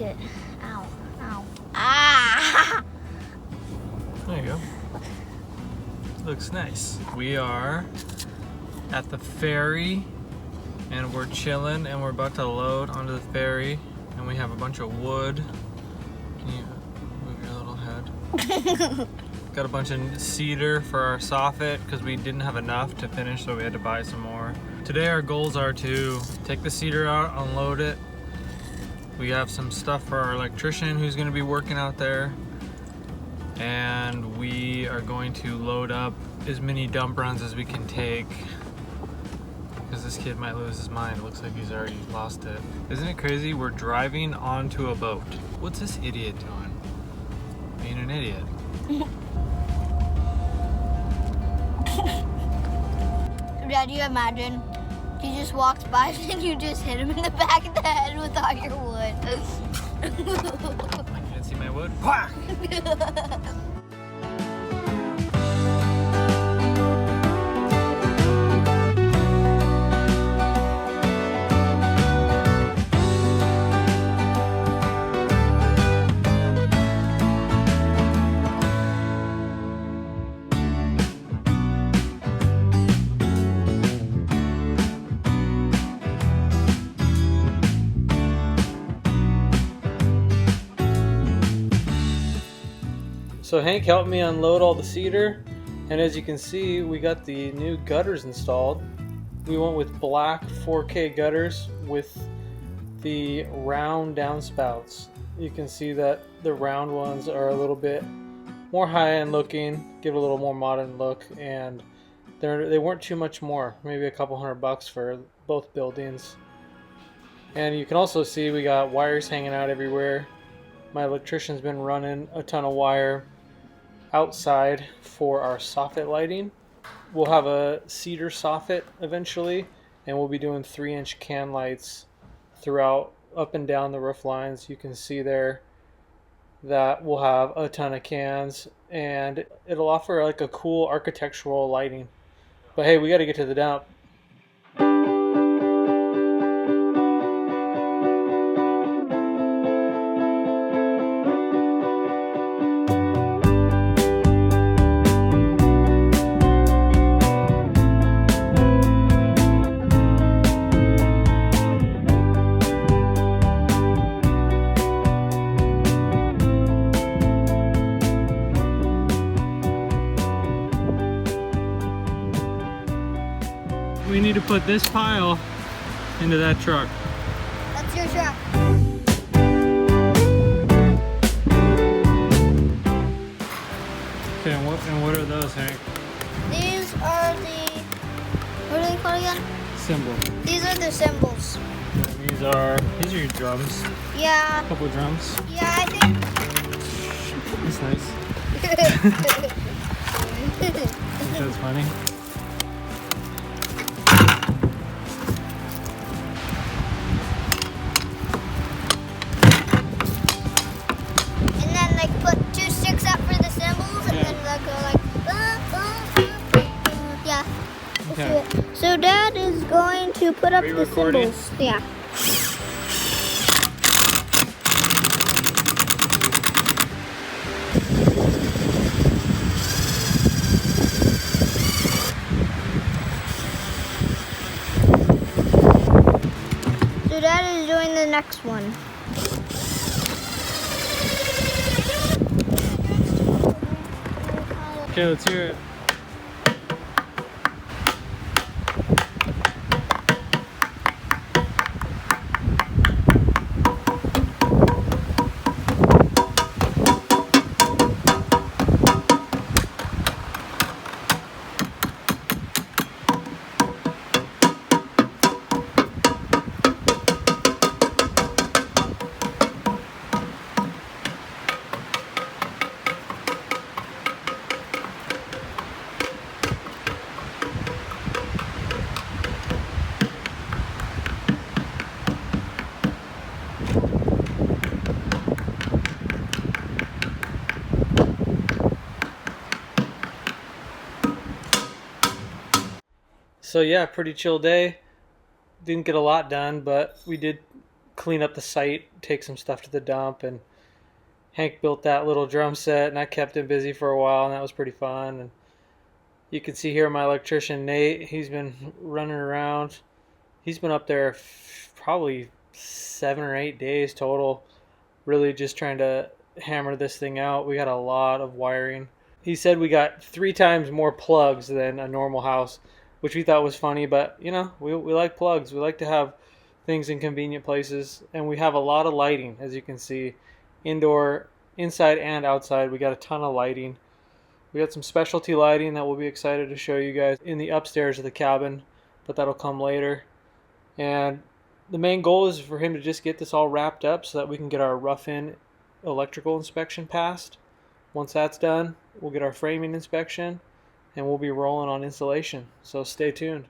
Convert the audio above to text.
it. Ow. Ow. Ah! There you go. Looks nice. We are at the ferry and we're chilling and we're about to load onto the ferry and we have a bunch of wood. Can you move your little head? Got a bunch of cedar for our soffit because we didn't have enough to finish, so we had to buy some more. Today our goals are to take the cedar out, unload it. We have some stuff for our electrician who's going to be working out there. And we are going to load up as many dump runs as we can take. Because this kid might lose his mind. It looks like he's already lost it. Isn't it crazy? We're driving onto a boat. What's this idiot doing? Being an idiot. Dad, you imagine he just walks by and you just hit him in the back of the head with all your wood. I can't see my wood. Whack! So Hank helped me unload all the cedar, and as you can see, we got the new gutters installed. We went with black 4K gutters with the round downspouts. You can see that the round ones are a little bit more high-end looking, give it a little more modern look, and they weren't too much more, maybe a couple $100 for both buildings. And you can also see we got wires hanging out everywhere. My electrician's been running a ton of wire outside for our soffit lighting. We'll have a cedar soffit eventually, and we'll be doing 3-inch can lights throughout up and down the roof lines. You can see there that we'll have a ton of cans, and it'll offer like a cool architectural lighting. But hey, we got to get to the dump. We need to put this pile into that truck. That's your truck. Okay, and what are those, Hank? These are the, what are they called again? Symbol. These are the symbols. These are your drums. Yeah. A couple of drums. Yeah, I think. That's nice. That's funny. And then like put 2 sticks up for the symbols, and then they'll go like. Yeah. Let's Okay. do it. So Dad is going to put up Are you the recording? symbols. Yeah. So Dad is doing the next one. Okay, let's hear it. So yeah, pretty chill day. Didn't get a lot done, but we did clean up the site, take some stuff to the dump, and Hank built that little drum set, and I kept him busy for a while, and that was pretty fun. And you can see here my electrician Nate, he's been running around. He's been up there probably 7 or 8 days total, really just trying to hammer this thing out. We got a lot of wiring. He said we got 3 times more plugs than a normal house, which we thought was funny, but you know, we like plugs. We like to have things in convenient places, and we have a lot of lighting, as you can see, indoor, inside, and outside. We got a ton of lighting. We got some specialty lighting that we'll be excited to show you guys in the upstairs of the cabin, but that'll come later. And the main goal is for him to just get this all wrapped up so that we can get our rough-in electrical inspection passed. Once that's done, we'll get our framing inspection, and we'll be rolling on installation. So stay tuned.